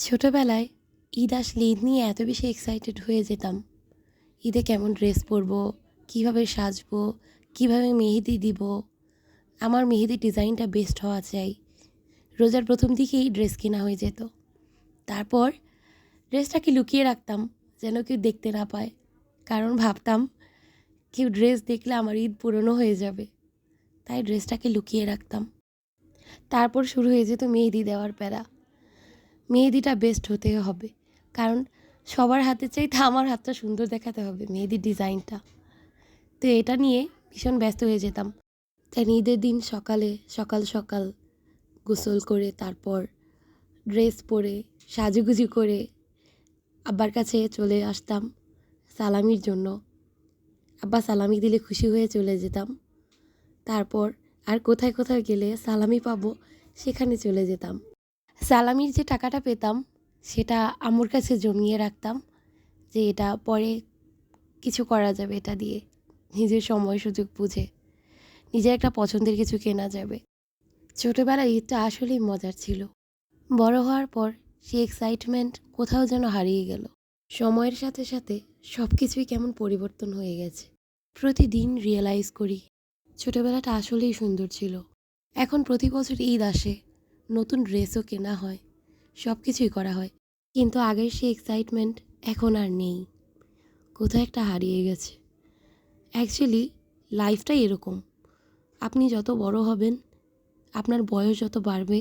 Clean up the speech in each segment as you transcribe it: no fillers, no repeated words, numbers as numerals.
ছোটোবেলায় ঈদ আসলে ঈদ নিয়ে এত বেশি এক্সাইটেড হয়ে যেতাম। ঈদে কেমন ড্রেস পরবো, কীভাবে সাজবো, কীভাবে মেহেদি দিব, আমার মেহেদির ডিজাইনটা বেস্ট হওয়া চাই। রোজার প্রথম দিকেই ড্রেস কেনা হয়ে যেত। তারপর ড্রেসটাকে লুকিয়ে রাখতাম যেন কেউ দেখতে না পায়, কারণ ভাবতাম কেউ ড্রেস দেখলে আমার ঈদ পুরনো হয়ে যাবে, তাই ড্রেসটাকে লুকিয়ে রাখতাম। তারপর শুরু হয়ে যেত মেহেদি দেওয়ার প্যারা। মেহেদিটা বেস্ট হতে হবে, কারণ সবার হাতে চাইতে আমার হাতটা সুন্দর দেখাতে হবে, মেহেদির ডিজাইনটা। তো এটা নিয়ে ভীষণ ব্যস্ত হয়ে যেতাম। তাই ঈদের দিন সকালে সকাল সকাল গোসল করে তারপর ড্রেস পরে সাজুগুজু করে আব্বার কাছে চলে আসতাম সালামির জন্য। আব্বা সালামি দিলে খুশি হয়ে চলে যেতাম। তারপর আর কোথায় কোথায় গেলে সালামি পাবো সেখানে চলে যেতাম। সালামির যে টাকাটা পেতাম সেটা আম্মুর কাছে জমিয়ে রাখতাম, যে এটা পরে কিছু করা যাবে, এটা দিয়ে নিজের সময় সুযোগ বুঝে নিজের একটা পছন্দের কিছু কেনা যাবে। ছোটোবেলার ঈদটা আসলেই মজার ছিল। বড় হওয়ার পর সেই এক্সাইটমেন্ট কোথাও যেন হারিয়ে গেল। সময়ের সাথে সাথে সব কিছুই কেমন পরিবর্তন হয়ে গেছে। প্রতিদিন রিয়েলাইজ করি ছোটোবেলাটা আসলেই সুন্দর ছিল। এখন প্রতি বছর ঈদ আসে, নতুন ড্রেসও কেনা হয়, সব কিছুই করা হয়, কিন্তু আগের সেই এক্সাইটমেন্ট এখন আর নেই, কোথাও একটা হারিয়ে গেছে। অ্যাকচুয়ালি লাইফটাই এরকম, আপনি যত বড় হবেন, আপনার বয়স যত বাড়বে,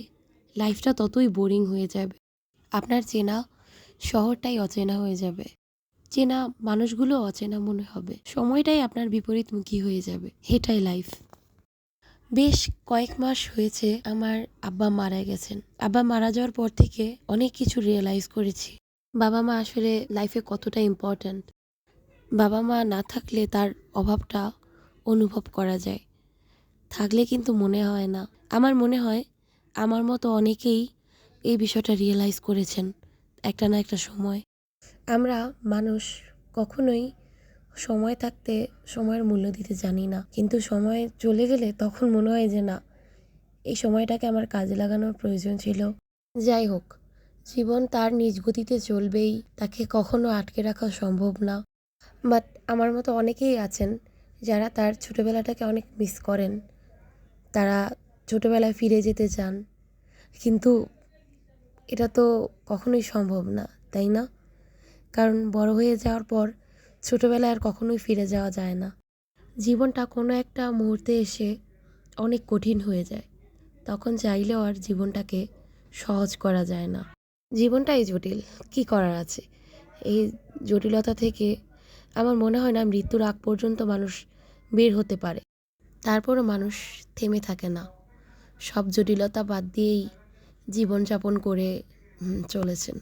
লাইফটা ততই বোরিং হয়ে যাবে। আপনার চেনা শহরটাই অচেনা হয়ে যাবে, চেনা মানুষগুলো অচেনা মনে হবে, সময়টাই আপনার বিপরীতমুখী হয়ে যাবে। এটাই লাইফ। বেশ কয়েক মাস হয়েছে আমার আব্বা মারা গেছেন। আব্বা মারা যাওয়ার পর থেকে অনেক কিছু রিয়েলাইজ করেছি। বাবা মা আসলে লাইফে কতটা ইম্পর্ট্যান্ট। বাবা মা না থাকলে তার অভাবটা অনুভব করা যায়, থাকলে কিন্তু মনে হয় না। আমার মনে হয় আমার মতো অনেকেই এই বিষয়টা রিয়েলাইজ করেছেন একটা না একটা সময়। আমরা মানুষ কখনোই সময় থাকতে সময়ের মূল্য দিতে জানি না, কিন্তু সময় চলে গেলে তখন মনে হয় যে না, এই সময়টাকে আমার কাজে লাগানোর প্রয়োজন ছিল। যাই হোক, জীবন তার নিজ গতিতে চলবেই, তাকে কখনো আটকে রাখা সম্ভব না। বাট আমার মতো অনেকেই আছেন যারা তার ছোটোবেলাটাকে অনেক মিস করেন। তারা ছোটোবেলায় ফিরে যেতে চান, কিন্তু এটা তো কখনোই সম্ভব না, তাই না? কারণ বড় হয়ে যাওয়ার পর ছোটোবেলায় আর কখনোই ফিরে যাওয়া যায় না। জীবনটা কোনো একটা মুহূর্তে এসে অনেক কঠিন হয়ে যায়, তখন চাইলেও আর জীবনটাকে সহজ করা যায় না। জীবনটাই জটিল, কি করার আছে। এই জটিলতা থেকে আমার মনে হয় না মৃত্যুর আগ পর্যন্ত মানুষ বের হতে পারে। তারপরও মানুষ থেমে থাকে না, সব জটিলতা বাদ দিয়েই জীবনযাপন করে চলেছেন।